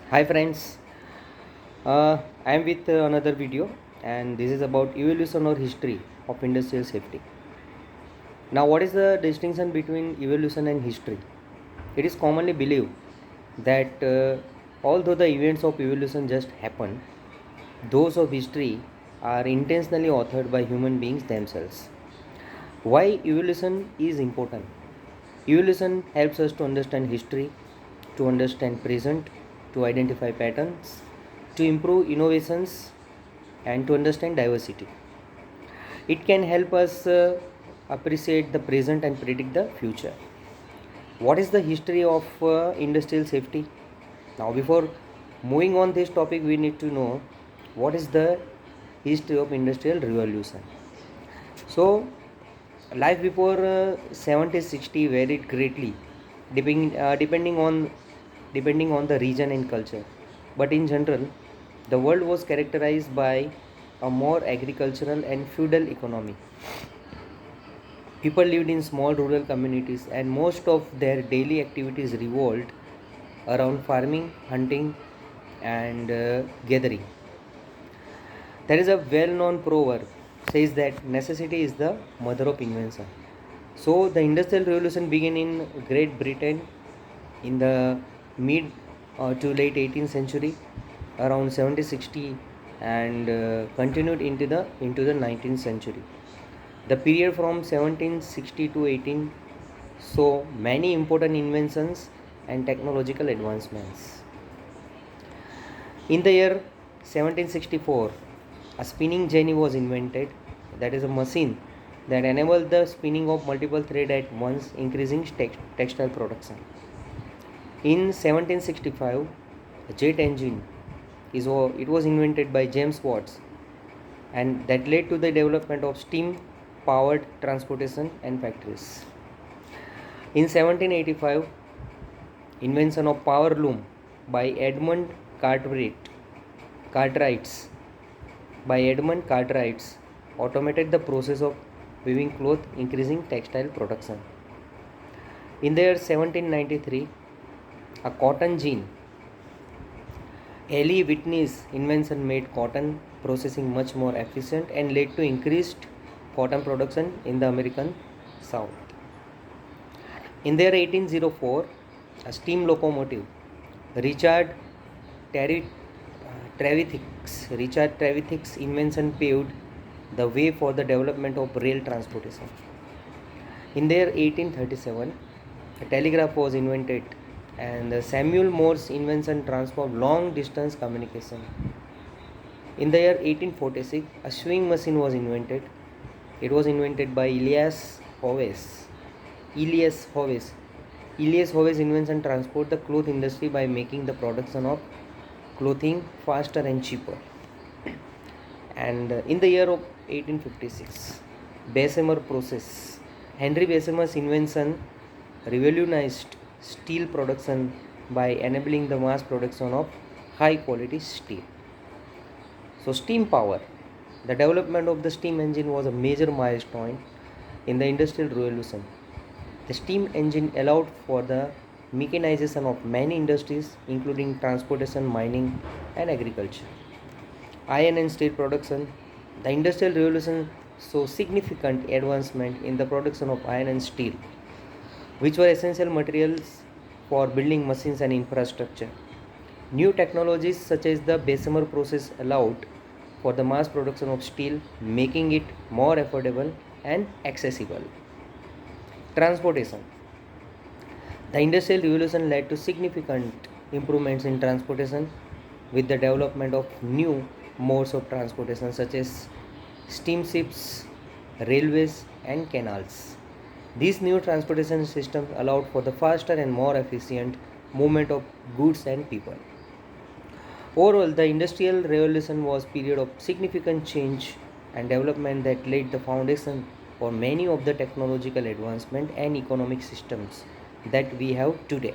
Hi friends, I am with another video and this is about evolution or history of industrial safety. Now what is the distinction between evolution and history? It is commonly believed that although the events of evolution just happen, those of history are intentionally authored by human beings themselves. Why evolution is important? Evolution helps us to understand history, to understand present, to identify patterns, to improve innovations, and to understand diversity. It can help us appreciate the present and predict the future. What is the history of industrial safety? Now, before moving on this topic, we need to know what is the history of industrial revolution. So, life before 70-60 varied greatly, depending on the region and culture. But in general, the world was characterized by a more agricultural and feudal economy. People lived in small rural communities, and most of their daily activities revolved around farming, hunting, and gathering. There is a well-known proverb says that necessity is the mother of invention. So the industrial revolution began in Great Britain in the mid to late 18th century, around 70-60, and continued into the 19th century. The period from 1760 to 18 saw many important inventions and technological advancements. In the year 1764, a spinning jenny was invented, that is a machine that enabled the spinning of multiple thread at once, increasing textile production. In 1765, a jet engine it was invented by James Watt, and that led to the development of steam powered transportation and factories. In 1785, invention of power loom by Cartwrights by Edmund Cartwrights automated the process of weaving cloth, increasing textile production. In the year 1793, a cotton gin. Ellie Whitney's invention made cotton processing much more efficient and led to increased cotton production in the American South. In the year 1804, a steam locomotive, Richard Trevithick's invention paved the way for the development of rail transportation. In the year 1837, a telegraph was invented, and Samuel Morse's invention transformed long distance communication. In the year 1846, a sewing machine was invented. It was invented by Elias Howe. Elias Howe's invention transport the cloth industry by making the production of clothing faster and cheaper. And in the year of 1856, Bessemer process. Henry Bessemer's invention revolutionized steel production by enabling the mass production of high quality steel. So steam power. The development of the steam engine was a major milestone in the industrial revolution. The steam engine allowed for the mechanization of many industries, including transportation, mining, and agriculture. Iron and steel production. The industrial revolution saw significant advancement in the production of iron and steel, which were essential materials for building machines and infrastructure. New technologies such as the Bessemer process allowed for the mass production of steel, making it more affordable and accessible. Transportation. The Industrial Revolution led to significant improvements in transportation with the development of new modes of transportation such as steamships, railways, and canals. These new transportation systems allowed for the faster and more efficient movement of goods and people. Overall, the Industrial Revolution was a period of significant change and development that laid the foundation for many of the technological advancement and economic systems that we have today.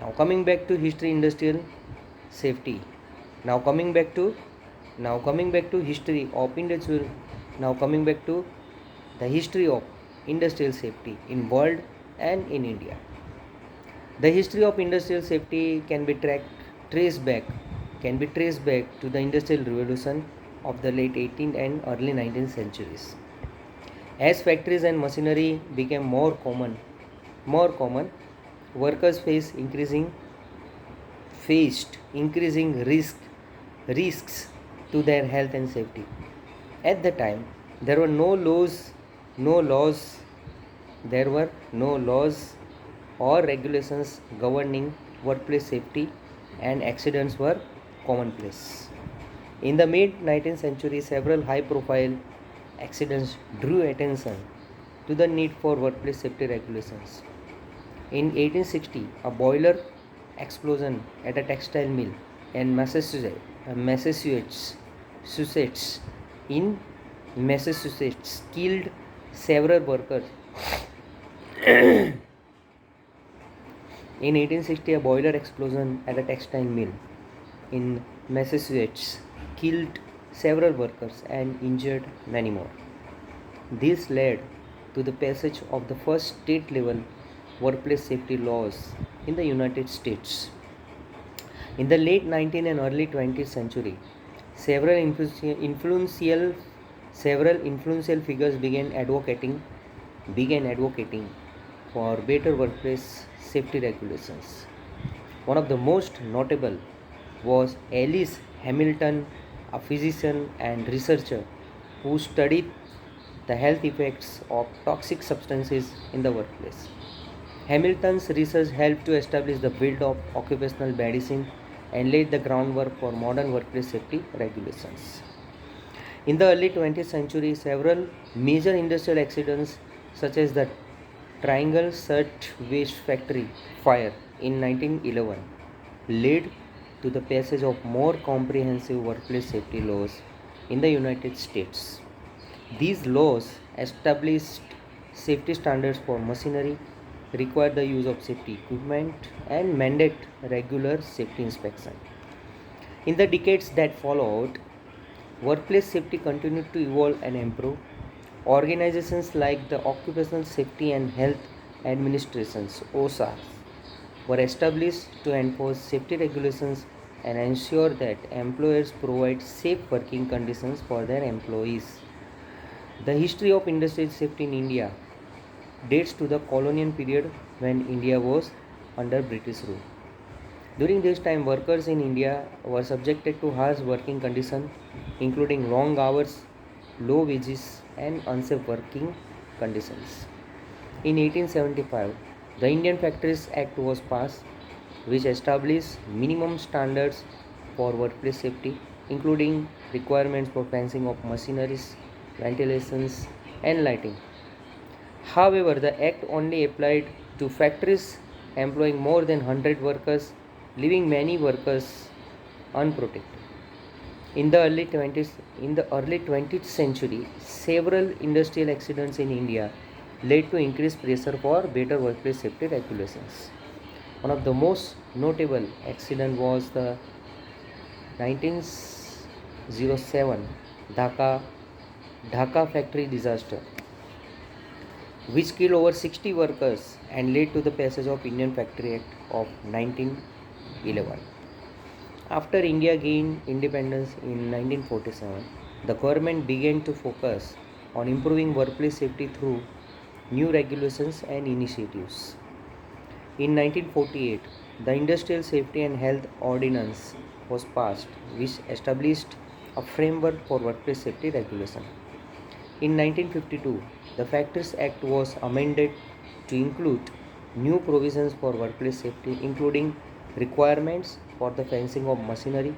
Now coming back to history industrial safety. Now coming back to history of industrial. Now coming back to the history of industrial safety in world and in India. The history of industrial safety can be tracked trace back can be traced back to the Industrial Revolution of the late 18th and early 19th centuries. As factories and machinery became more common, workers faced increasing risks to their health and safety. At the time, there were no laws, there were no laws or regulations governing workplace safety, and accidents were commonplace. In the mid 19th century, several high profile accidents drew attention to the need for workplace safety regulations. In 1860, a boiler explosion at a textile mill in Massachusetts in Massachusetts killed several workers. In 1860, a boiler explosion at a textile mill in Massachusetts killed several workers and injured many more. This led to the passage of the first state level workplace safety laws in the United States. In the late 19th and early 20th century, several influential figures began advocating for better workplace safety regulations. One of the most notable was Alice Hamilton, a physician and researcher who studied the health effects of toxic substances in the workplace. Hamilton's research helped to establish the field of occupational medicine and laid the groundwork for modern workplace safety regulations. In the early 20th century, several major industrial accidents, such as the Triangle Shirtwaist Factory fire in 1911, led to the passage of more comprehensive workplace safety laws in the United States. These laws established safety standards for machinery, required the use of safety equipment, and mandate regular safety inspection. In the decades that followed, workplace safety continued to evolve and improve. Organizations like the Occupational Safety and Health Administrations (OSHA) were established to enforce safety regulations and ensure that employers provide safe working conditions for their employees. The history of industrial safety in India dates to the colonial period when India was under British rule. During this time, workers in India were subjected to harsh working conditions, including long hours, low wages, and unsafe working conditions. In 1875, the Indian Factories Act was passed, which established minimum standards for workplace safety, including requirements for fencing of machineries, ventilations, and lighting. However, the Act only applied to factories employing more than 100 workers, leaving many workers unprotected. In the early 20th century, several industrial accidents in India led to increased pressure for better workplace safety regulations. One of the most notable accident was the 1907 Dhaka Dhaka factory disaster, which killed over 60 workers and led to the passage of Indian Factory Act of 1911. After India gained independence in 1947, the government began to focus on improving workplace safety through new regulations and initiatives. In 1948, the Industrial Safety and Health Ordinance was passed, which established a framework for workplace safety regulation. In 1952, the Factories Act was amended to include new provisions for workplace safety, including requirements for the fencing of machinery,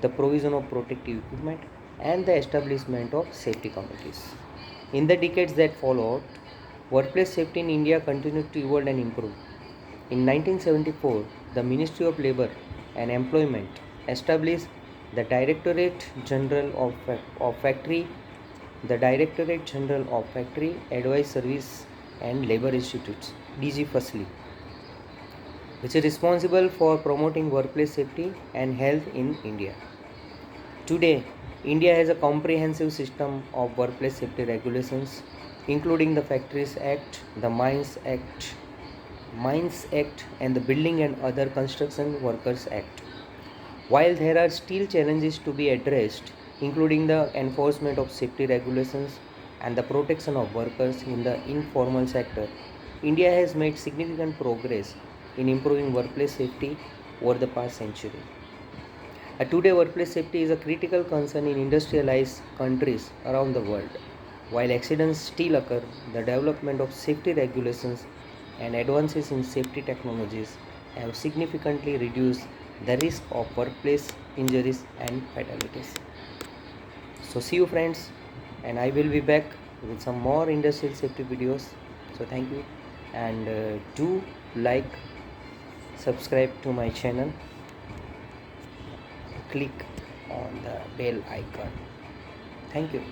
the provision of protective equipment, and the establishment of safety committees. In the decades that followed, workplace safety in India continued to evolve and improve. In 1974, the Ministry of Labour and Employment established the Directorate General of Factory, Advice Service and Labour Institutes (DG Firstly), which is responsible for promoting workplace safety and health in India. Today, India has a comprehensive system of workplace safety regulations, including the Factories Act, the Mines Act, and the Building and Other Construction Workers Act. While there are still challenges to be addressed, including the enforcement of safety regulations and the protection of workers in the informal sector, India has made significant progress in improving workplace safety over the past century. Today, workplace safety is a critical concern in industrialized countries around the world. While accidents still occur, the development of safety regulations and advances in safety technologies have significantly reduced the risk of workplace injuries and fatalities. So, see you friends, and I will be back with some more industrial safety videos. So, thank you, and do like, subscribe to my channel, click on the bell icon. Thank you.